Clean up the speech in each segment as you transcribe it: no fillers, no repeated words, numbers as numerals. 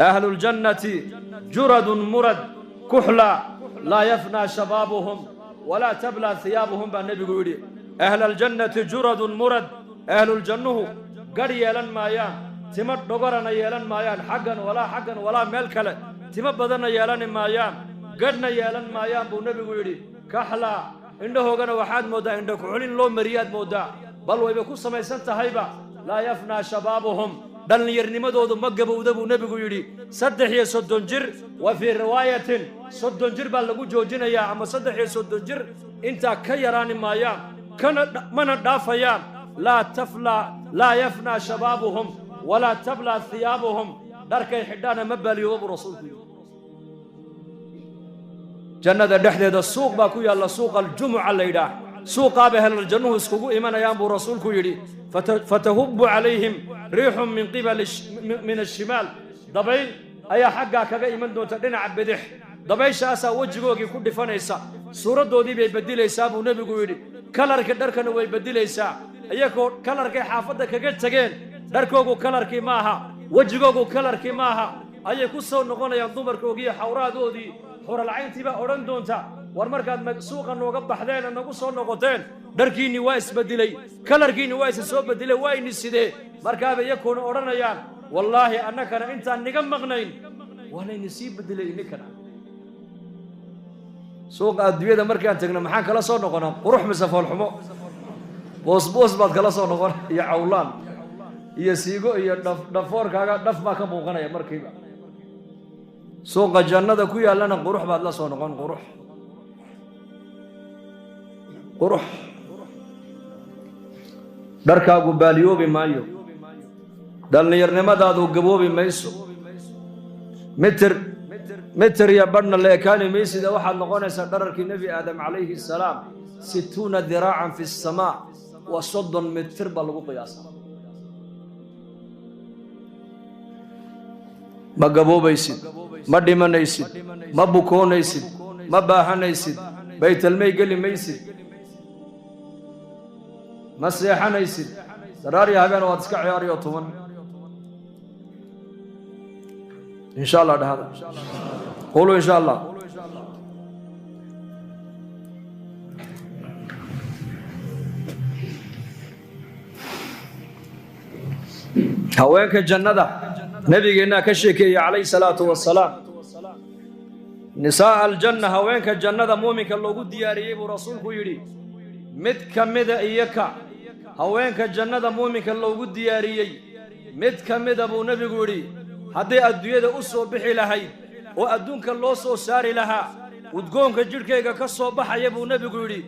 أهل الجنة جرد مرد كحلا لا يفنى شبابهم ولا تبلى ثيابهم بالنبي يقول أهل الجنة جرد مرد أهل الجنة قد يلن مايان تمت دغرنا يلن مايان حقا ولا ملكلا تمت بدنا يلن مايان قدنا يلن مايان بالنبي يقول كحلا عنده غنا واحد مودا عندك علين لو مرياد مودا بل ويبكو سميسنت هيبه لا يفنى شبابهم دلنيرنمدoodu ma gabowda buu nabigu yiri 33 jir wa fi riwaayatin 30 jir baa lagu joojinayaa ama 33 jir inta ka yaraani maayaan kana mana dhaafayaan la yafna shababuhum wala tabla thiyabuhum darkay xidhana ma baliyo buu rasuulku jannada dhexdeeda suuq baa ku yaala suuq al-jum'a laydaa suuqa bahal jannuhu iskugu imanayaan buu rasuulku yiri فتهب عليهم ريح من قبل من الشمال ضبيل أي حقا كذا إيمان دون تدين عبدح ضبيل شاسا وجهوكي كل فنيسا سورة دودي بيبدل إساب ونبي قويري كلر كدر كانوا بيبدل إساب أيكو كلر كي حافظة كجت تجين دركوكو كلر كي ماها وجهوكو كلر كي ماها أيكو سو نقول ينضمر كوجي حورا دودي حور العين تبا أوران دونتا ورمركاد سوقا نوقب حدين نقول صور نقطين دركيني وايس بدلي كلركيني وايس سو بدلي واين السيده مركاب يكون اورنيان والله انك انت نغم مغنين ولا نسيب بدلي نكنا سوق ادويده مركان تغنا maxaan kala soo noqonaa qurux misafool xumo boos baad kala soo noqon iyo cawlaan iyo siigo iyo dhafoorkaaga dhaf ma ka muuqanaya markiiba suuqa jannada ku yaalana qurux baad la soo noqon qurux darkaagu baaliyoobi maayo dhallinyarnimadaadu gaboobi mayso mitir ya badhna la ekaani maysida waxaad noqonaysaa dhararkii nebi aadam calayhi salaam 60 diraacan fi samaa wa 30 mitir baa lagu qiyaasaa ma gaboobaysid ma dhimanaysid ma bukoonaysid ma baahanaysid baytalmay geli maysid ما سيحنيسد دراري هبين وادسك عياري وطمان إن شاء الله هذا قولوا إن شاء الله هواك الجنة نبينا كشكي عليه الصلاة والسلام نساء الجنة هواك الجنة مؤمنك اللوغو دياريه ورسولك يري مد كمد إيكا haweenka jannada muuminka loogu diyaariyay mid kamid abuu nabigu yiri haddii adduunyada u soo bixi lahayd oo adduunka loo soo saari lahaa udgoonka jirkeyga ka soo baxaya buu nabigu yiri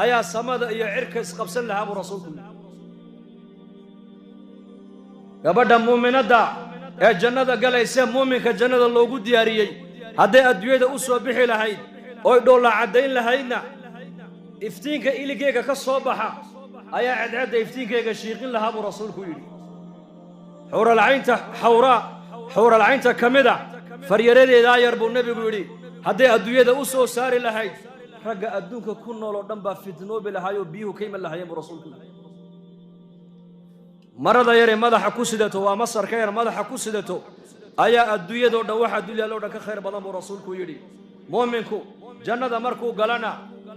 ayaa samada iyo cirka isqabsan lahaa buu rasuulku gabadha muuminada ee jannada galaysa muuminka jannada loogu diyaariyay haddii adduunyada u soo bixi lahayd oo dhoola cadeyn lahaydna iftiinka iligeyga ka soo baxa ayaa cadcada iftiinkeyga shiiqin lahaa buu rasuulku yidhi xuura alcaynta ka mida faryaradeedaa yar buu nebigu yidhi hadday adduunyada u soo saari lahayd ragga adduunka ku nool oo dhan baa fitnoobi lahaayoo biyuhu ka iman lahaayeen buu rasuulku yidhi marada yaree madaxa ku sidato waa masarka yar madaxa ku sidato ayaa adduunyadoo dhan waxa dulyaaloo dhan ka khayr badan buu rasuulku yidhi muuminku jannada markuu galana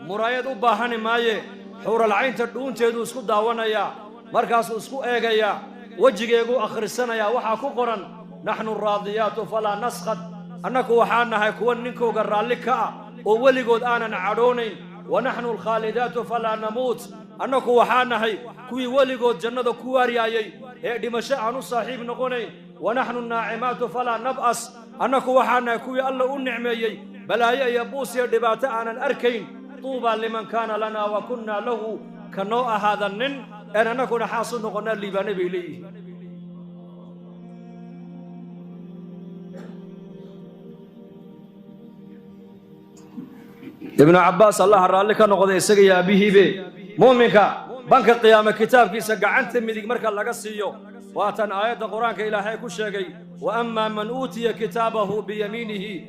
muraayad u baahani maaye xuura alcaynta dhuunteedu isku daawanayaa markaasuu isku eegayaa wejigeegu akhrisanayaa waxaa ku qoran naxnu raadiyaatu falaa naskhad annaku waxaan nahay kuwa ninkooga raalli ka ah oo weligood aanan cadhoonayn wa naxnu alkhaalidaatu falaa namuut annaku waxaan nahay kuwii weligood jannada ku waaryaayay ee dhimasho aan u saaxiib noqonayn wa naxnu naacimaatu falaa nab'as annaku waxaan nahay kuwii alla u nicmeeyey balaayo iyo buus iyo dhibaato aanan arkayn طوبى لمن كان لنا وكنا له كنوع هذا النن أنا نكون حاصل نقولنا اللي بنبي ليه ابن عباس الله رالك نقول يسقي أبيه به مؤمنك بنك القيامة كتاب كي سقعنت من ذيك مركز لقصيه واتن آيات القرآن كإلهي كل شيء وأما من أوتي كتابه بيمينه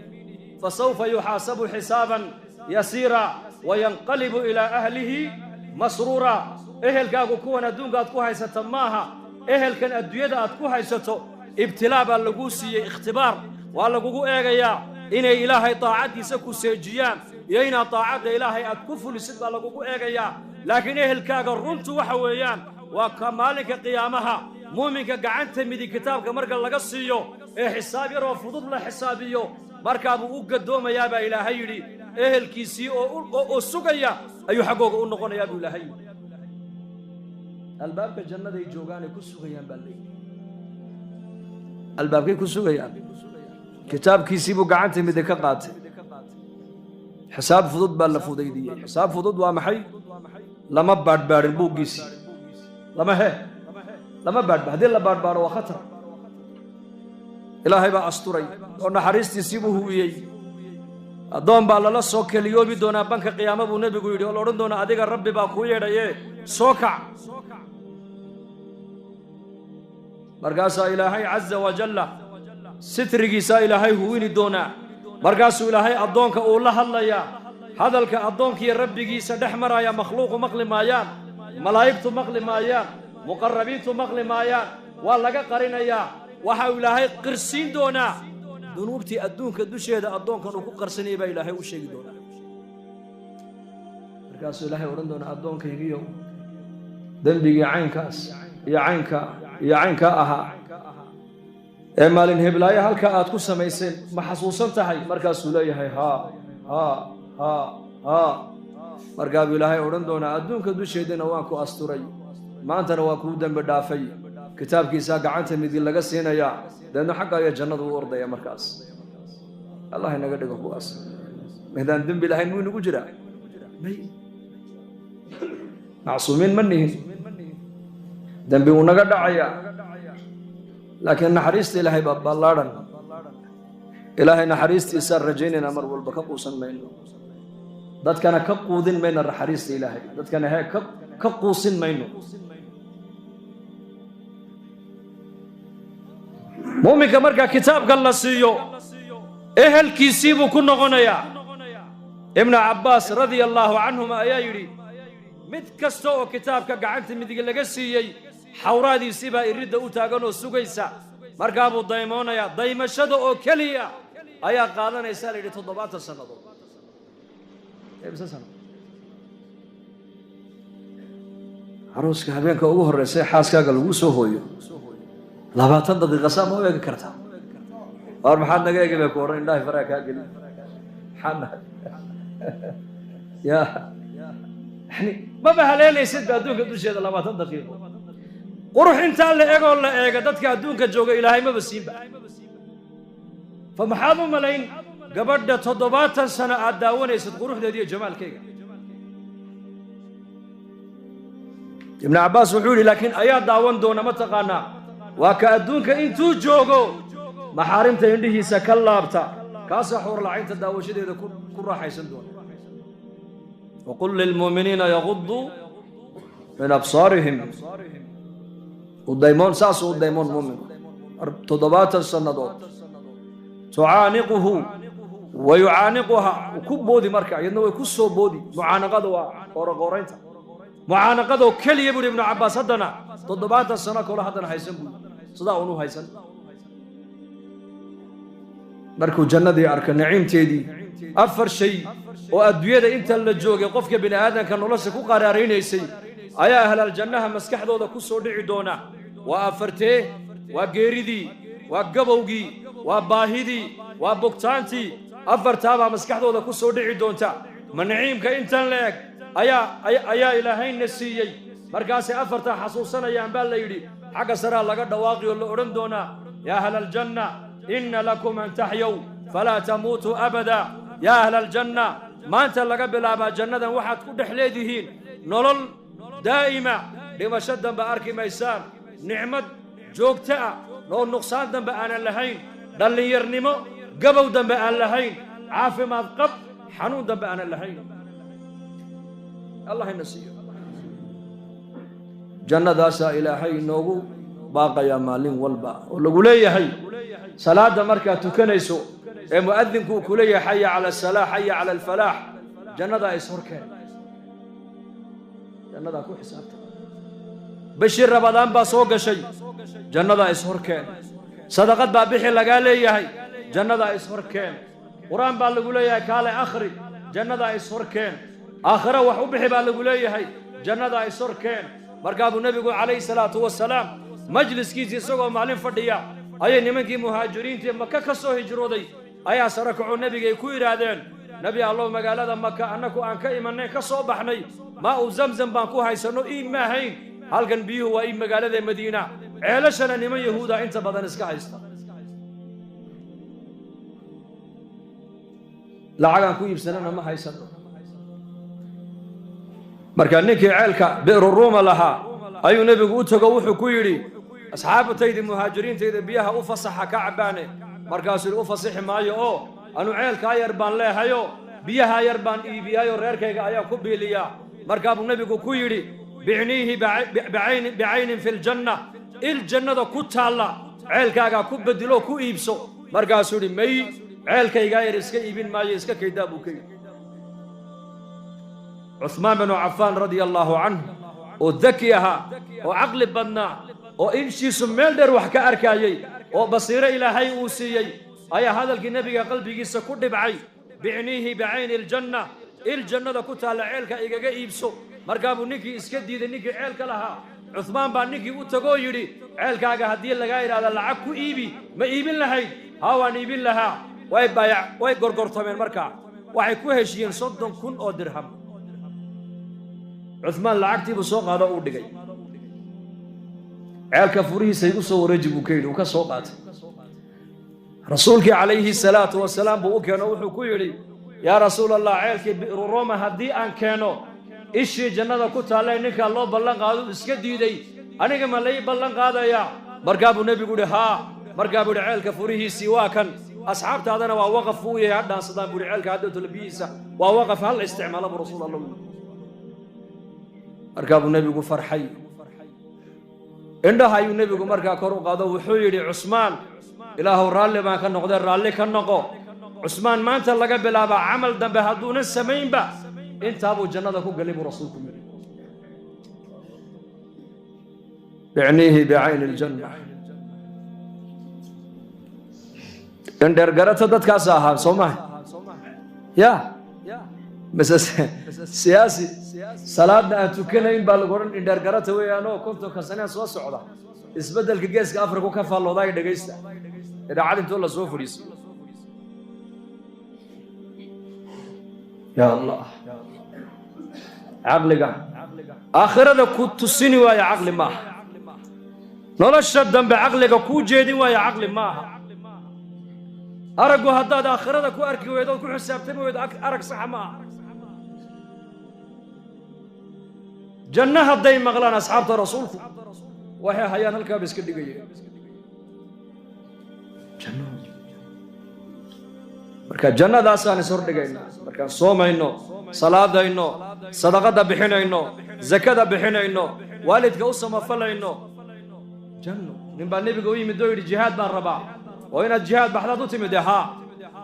فسوف يحاسب حسابا يسيرا وينقلب إلى أهله مسرورا إهل كاكو كوانا دون قاد كوهاي ستماها إهل كان الدوية قاد كوهاي ستو ibtilaa baa laguu siiyey ikhtibaar waa lagugu eegayaa inay ilaahay daacaddiisa ku seejiyaan iyo inaad daacadda ilaahay aad ku fulisid baa lagugu eegayaa laakiin ehelkaaga runtu waxa weeyaan waa ka maalinka qiyaamaha muuminka gacanta midig kitaabka marka laga siiyo ee xisaab yaroo fudud la xisaabiyo markaabuu u gadoomayaa baa ilaahay yidhi ehelkiisii oo sugaya ayuu xaggooga u noqonayaa buu ilaahay yidhi albaabka jannaday joogaanay ku sugayaan baa leeyihi albaabkay ku sugayaan kitaabkiisii buu gacanta midig ka qaatay xisaab fudud baa la fudaydiyey xisaab fudud waa maxay lama baadhbaadhin buuggiisii lama baadhba haddii la baadhbaadho waa khatar ilaahay baa asturay oo naxariistiisii buu huwiyey addoon baa lala soo keliyoobi doonaa banka qiyaama buu nebigu yidhi oo la odhan doonaa adiga rabbi baa kuu yeedhaye soo kac markaasaa ilaahay caza wajalla sitrigiisaa ilaahay huwini doonaa markaasuu ilaahay addoonka uu la hadlayaa hadalka addoonkiiyo rabbigiisa dhex maraya makhluuqu maqli maayaan malaa'igtu maqli maayaan muqarrabiintu maqli maayaan waa laga qarinayaa waxa uu ilaahay qirsiin doonaa dunuubtii adduunka dusheeda addoonkan uu ku qarsanayay baa ilaahay u sheegi doonaa markaasuu ilaahay odhan doonaa addoonkaygiiyo dembigii caynkaas iyo caynkaa ahaa ee maalin heblaayo halkaa aad ku samayseen ma xasuusan tahay markaasuu leeyahay markaa buu ilaahay odhan doonaa adduunka dusheedana waan ku asturay maantana waa kuu dembi dhaafay kitaabkiisaa gacanta midig laga siinayaa deedna xagga ayaa jannada u ordaya markaas allah inaga dhigo kuwaas maydaan dembi lahayn muu inagu jiraa may macsuumiin ma nihin dembi wuu naga dhacayaa laakiin naxariista ilaahay baa ballaadhan ilaahay naxariistiisaan rajaynaynaa mar walba ka quusan mayno dadkana ka quudin mayno naxariista ilaahay dadkana ka quusin mayno muuminka markaa kitaabka la siiyo ehelkiisii buu ku noqonayaa ibnu cabbaas radia allaahu canhuma ayaa yidhi mid kasta oo kitaabka gacanta midig laga siiyey xawraadiisii baa iridda u taagan oo sugaysa markaa buu daymoonayaa daymashada oo keliya ayaa qaadanaysaa la yidhi 70 sannadood arooska habeenka ugu horreysay xaaskaaga lagu soo hooyo 20 daqiiqo saa ma eegi kartaa war maxaad naga eegi bay ku odhan indhahay faraha kaa geli ya yani maba haleelaysid ba adduunka dusheeda 20 daqiiqo qurux intaa la eegoo la eega dadka adduunka jooga ilaahay maba siinba fa maxaad u malayn gabadha 70 sano aad daawanaysid quruxdeeda iyo jamaalkeyga ibnu cabbaas wuxuu yidhi laakiin ayaa daawan doona ma taqaanaa waa ka adduunka intuu joogo maxaarimta indhihiisa ka laabta kaasaa xuurlacaynta daawashadeeda ku raaxaysan doona waqul lilmuuminiina yaguduu min absaarihim udaymoon saasuu u daymoon muuminku 70 sannadood tucaaniquhu wa yucaaniquha ku boodi marka iyadna way ku soo boodi mucaanaqada waa qooroqooraynta mucaanaqadoo keliya buuhi ibnu cabbaas haddana 70 sano kole haddana haysan buui sidaa unu haysan markuu jannadii arka naciimteedii 4 shay oo adduunyada inta la joogay qofka bini aadamka nolosha ku qaraaraynaysay ayaa ahlaaljannaha maskaxdooda ku soo dhici doona waa 4 waa geeridii waa gabowgii waa baahidii waa bogtaantii 4 baa maskaxdooda ku soo dhici doonta ma naciimka intan la eg ayaa ilaahayna siiyey markaasay 4 xasuusanayaan baa la yidhi xagga saraa laga dhawaaqi oo la odhan doonaa yaa ahla aljanna inna lakum an taxyaw falaa tamuutuu abada yaa ahla aljanna maanta laga bilaabaa jannadan waxaad ku dhex leedihiin nolol daa'ima dhimasho dambe arki maysaan nicmad joogto ah oo nuqsaan dambe aanan lahayn dhallinyarnimo gabow dambe aan lahayn caafimaad qab xanuun dambe aanan lahayn allah ina siiyo jannadaasaa ilaahay inoogu baaqayaa maalin walba oo lagu leeyahay salaada markaad tukanayso ee mu'adinku uu ku leeyahay xaya cala asalaax xaya cala alfalaax jannadaa ishorkeen jannadaa ku xisaabta bishii rabadaan baa soo gashay jannadaa ishorkeen صدقات بابحي لقالي يهي جنة إسهركين قرآن بالقولي يهي كالي أخري جنة إسهركين آخرة وحبحي بالقولي يهي جنة إسهركين مركاب النبي عليه الصلاة والسلام مجلس كيزي سوغو معلم فرديا أي نمكي مهاجرين تي مكة كسو هجرودي أي سركعوا النبي كوي رادين نبي الله مقالة مكة أنكو أنك إيمانين كسو بحني ماء زمزم بانكو هايسانو إيم ما هين هل كان بيهو وإيم مقالة مدينة عيلشنا نمي يهودا انت بدن اسكا هايستا لعقان كو يبسننا ما هايسانو marka ninkii ceelka beero Roma laha ayuu nabigu u tago wuxuu ku yiri asxaabtayda muhaajiriintayda biyaha u fasaxa ka cabaane markaas uu fasaxi maayo oo anu ceelka yar baan leehayo biyaha yar baan iibiyayo reerkayga ayaa ku biiliya marka uu nabigu ku yiri bi'nihi bi'ayn fil janna il jannada ku taala ceelkaaga ku bedelo ku iibso markaas uu may ceelkayga yar iska iibin maayo iska kayda buu kay عثمان بن عفان رضي الله عنه وذكيها وعقل بدنا وإنشي سميلدر وحكا أركايي وبصير إلهي أوسيي أي هذا النبي قلبي قيسا كل بعي بعنيه بعين الجنة الجنة كتها لعيلك إيقا إيبسو مركابو نيكي اسكدي ذي نيكي عيلك لها عثمان بان نيكي وتقو يري عيلك آقا هدية لغاير هذا العكو إيبي ما إيبين لهاي هاوان إيبين لها واي قرقرطة من مركا واي كوهشيين صدن كن أو درهم عثمان لعقتي بسوق هذا أودقي عيالك فوريه سيقصوا ورجبوا كيلو وكسوقات رسولك عليه الصلاة والسلام بوكي نوحو كيري يا رسول الله عيالك بئر روما هدي أن كانوا إيشي جنة كتا الله إنك الله بلنق هذا اسكدي دي أنا كما لي بلنق هذا يا مركاب النبي قولي ها مركاب عيالك فوريه سواكا أصحاب هذا ووقفوا يا عدنا صدام بوري عيالك هدو تلبيسة ووقف هل استعمال برسول الله مركاب النبي قو فرحي عندها النبي قو مركا كرو قادو وحيري عثمان إله الرالي ما كان نقدر الرالي كان نقو عثمان ما أنت لقى بلابا عمل دم بهدون السمين با انت أبو جنة كو قلب رسولكم بعنيه بعين الجنة اندر قرأت دت كاساها سوما يا بس سياسي صلاتنا تكلين بالقرن إندر قرأت ويانو كنت كسنة سوا سعودة إسبدل كجيس كأفريقيا كفال الله ضايق دقيسة إذا عادين تقول سوفريس يا الله عقلك آخرة كنت سني ويا عقل ما نلا الشدم بعقلك كو جيدي ويا عقل ما أرجو هذا آخرة كو أركي ويدو كو حسابتين ويدو أرك صح ما جنة هدي مغلان أصحاب رسولكم وهي هيان الكابس كدقية جنة مركا جنة داسان سور دقينا مركا صوم إنه صلاة إنه صدقة بحنا إنه زكاة بحنا إنه والد كوسا مفلا إنه جنة نبى النبي قوي مدوي الجهاد بان ربع وين الجهاد بحلاتو تمدها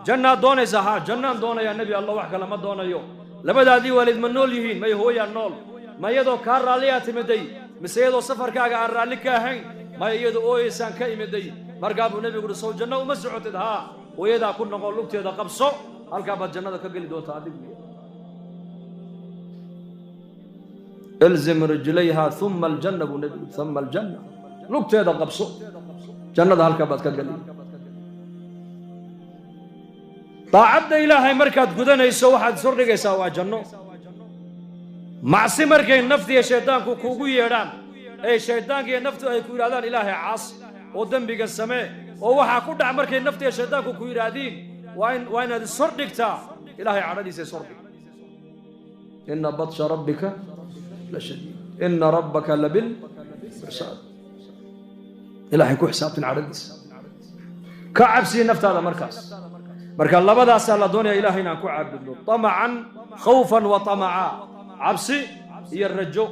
جنة دون زها جنة دون يا نبي الله وحكى لما دون يوم لما دادي والد من نول يهين ما هو يا نول ما يدو كار راليات مدي مسيدو سفر كاغا رالي كاهين ما يدو اويسان كايمدي مرغابو نبي قول سو جنة ومسعودها ويدا كن نقول لugteeda qabso halka bad jannada ka gali doonta adigu الزم رجليها ثم الجنة ثم الجنة لugteeda qabso jannada halka bad ka gali طاعد إلهي مركات قدنيسو waxaad soo dhigaysaa waa janno معصي مركي النفط يا شيطان كوكو يران اي شيطان كي النفط اي كو يرادان الهي عاص ودنبيغا سمee oo waxa ku dhac markay nafta iyo shaydaanku ku yiraadeen waa inaad sor dhigtaa ilaahay caradiisa sor dhig inna batsha rabbika la shadid inna rabbaka labil mirsad ilaahay ku xisaabtin caradiisa ka cabsi naftaada marka labadaas la doonaya ilaahay inaan ku caabudno tama'an khawfan wa tama'a cabsi iyo rajo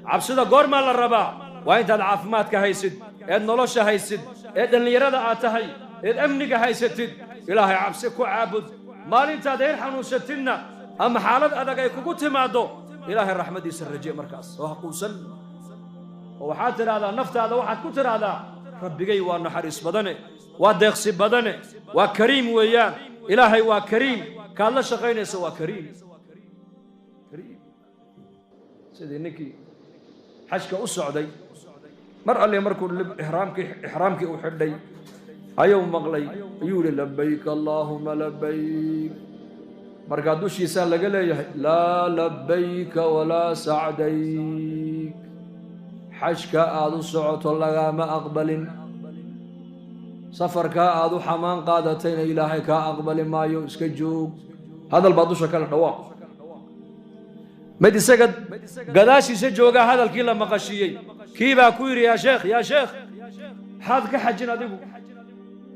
cabsida goorma la rabaa waa intaad caafimaadka haysid ee nolosha haysid ee dhalinyarada aad tahay ee amniga haysatid ilaahay cabsi ku caabud maalintaad heer xanuunsatidna ama xaalad adag ay kugu timaado ilaahay raxmadiisa rajiye markaas oo haquusan oo waxaad tiraahdaa naftaada waxaad ku tiraahdaa rabbigay waa naxariis badane وديقسي بدنه وكريم ويان إلهي وكريم كان لا شقين سوى كريم سيدي نكي حجك أسعدي مرأة اللي مركو إحرامك أحدي أيوم مغلي يقول لبيك اللهم لبيك مركا دوشي سان لقلي لا لبيك ولا سعديك حجك آذو سعوت الله ما أقبل سفرك آذو حمان قادتين إلهي كأقبل ما يسكجوك هذا البعضوش كان الدواء مدي سجد قداشي سجوغا هذا الكيلا مقاشيي كيبا كويري يا شيخ حاذك حجنا ديبو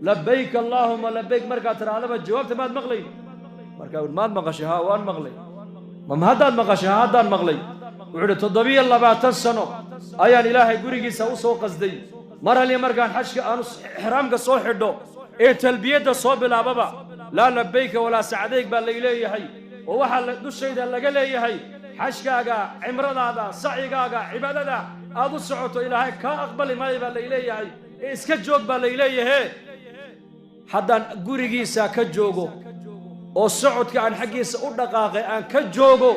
لبيك اللهم لبيك مركا ترى على جوابت ما مغلي مركا ما مقاشي ها وان مغلي ما هذا المقاشي هذا المغلي وعد تضبي الله باتسنو ايان الهي غريغيسا و سو قصدي مر لي مركان حجك ان احرامك سو خدو اي تلبيه سو بلابا لا لبيك ولا سعديك با ليليهي وwaxa dushayda laga leeyahay xashkaaga cimradaada sacigaaga cibaadada aad u socoto ilaahay ka aqbali maayo baa leeyahay iska joog baa leeyahay haddaan gurigiisa ka joogo oo socodka aan xaqiisa u dhaqaaqay aan ka joogo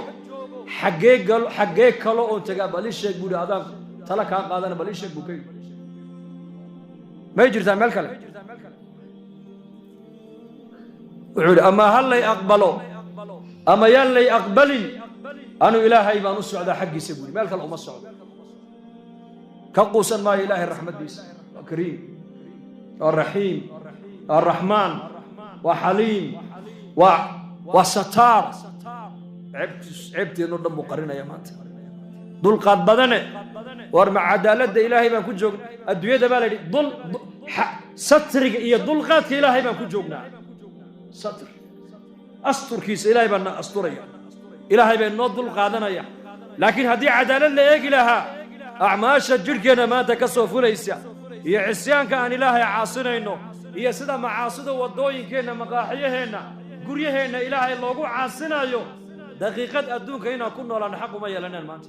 xagee kale oo taga bali sheeg buu adaan tala ka qaadana bali sheeg buu kay ma jirtaa meel kale wuxuu ama hal lay aqbalo أما يلي أقبلي أنا إلهي بان السعودة حقي سبولي مالك الأمة السعودة كقوسا ما إلهي الرحمة ديس الكريم الرحيم الرحمن وحليم وستار عبتي نور دم مقرنة يا مات دول قاد بدنه ورمع عدالة إلهي بان كجوج الدنيا ده بالي دول سترك إيه دول قاد إلهي بان كجوجنا ستر أستر كيس إلهي بان أستريا إلهي بان نضل قادنا لكن هذه عدالة لا يجي لها أعماش الجركنا ما تكسو فليس هي عصيان كان إلهي عاصنا إنه هي سدا معاصده والضوين كنا مقاحيهنا قريهنا إلهي اللوغو عاصنا يو دقيقة أدون كينا كنا ولا نحق ما يلنا المانت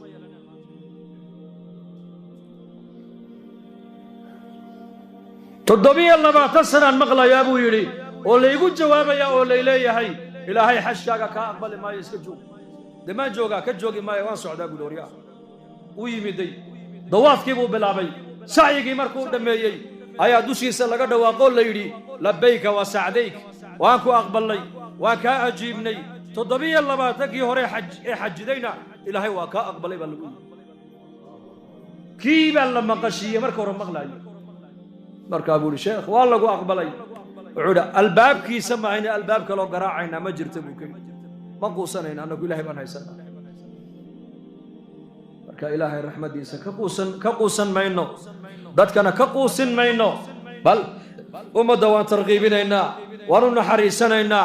تضبي الله ما تسنى المغلى يا أبو يري واللي يقول جوابه يا واللي إليه هي إلهي حشاك كأقبل ما يسكجوك دما جوغا كجوغي ما يوان سعودا قلوريا ويمدي ضواف كيبو بلابي سعيكي مركو دميي أيا دوشي سلقا دواقول ليدي لبيك وسعديك وانكو أقبل لي وكا أجيبني تضبي الله باتكي هوري حج دينا إلهي وكا أقبل لي بلقوي كيبا لما قشي مركو رمغلاي مركا أبو الشيخ والله أقبل لي عودا الباب كي سمعنا الباب كلو قراعنا ما جرت بوكي ما قوسنين أنا إلهي بان هيسنا مركا إلهي رحمة ديسا كقوسن ماينو داد كان كقوسن ماينو بل ومدوان ترغيبينينا وانو حريسانينا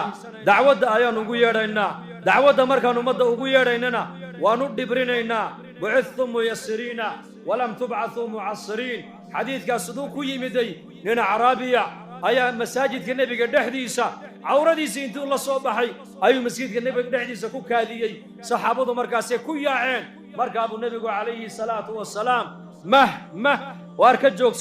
دعوة آيان نقو يرينا دعوة مركا نمد نقو يرينا وانو دبرينينا بعثتم ميسرين ولم تبعثوا معصرين حديث كاسدوكو يمدي لنا عربية أيا مساجد النبي قد حديثا عورديس انتو الله صباحي أيو مسجد النبي قد حديثا كو كاذي صحابة مركاسي كو يا عين مركاب النبي عليه الصلاة والسلام مه واركد جوك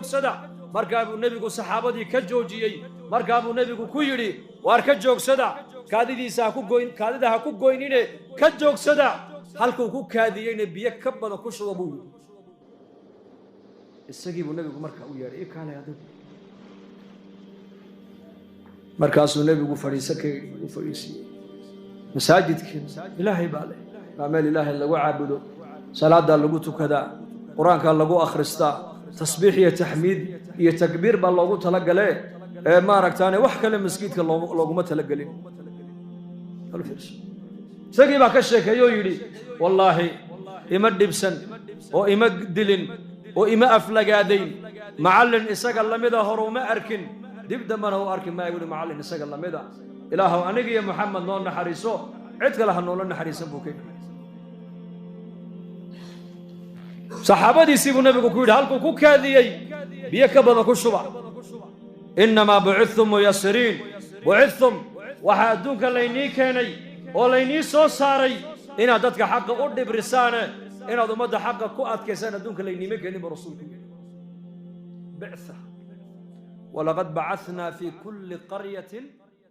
صدا مركاب النبي صحابة كجوجي مركاب النبي كويري واركد جوك صدا كاذي ديسا كو غوين كاذي ده كو غوينين كجوك صدا halkuu ku kaadiyeyna biyo ka badan ku shuba buu isagii buu nabigu markaa u yeeray kaale adigu markaasuu nabigu fariisay masaajidkii ilaahay baa leh meel ilaahay lagu caabudo salaada lagu tukadaa quraanka lagu akhristaa tasbiix iyo tahmiid iyo takbiir baa loogu talagalay ma aragtaane wax kale masjidka looguma talagalin سجي ما كشك يويري والله إما دبسن أو إما دلين أو إما أفلقادين معلن إسق الله مذا هرو ما أركن دب دمنا هو أركن ما يقول معلن إسق الله مذا إله أنيجي يا محمد نور نحرسه عدك له نور نحرسه بوكي صحابة يسيبوا النبي كوكيد هالكو كوكادي بيكبر كوشوا إنما بعثتم ميسرين بعثتم وحدونك اللي كاني وليني سو ساري إن دتك حق أودي برسانة إن هذا مدة حق كوات كسانة دونك ليني مكاني برسولك بعثة walaqad bacasnaa fii kulli qaryatin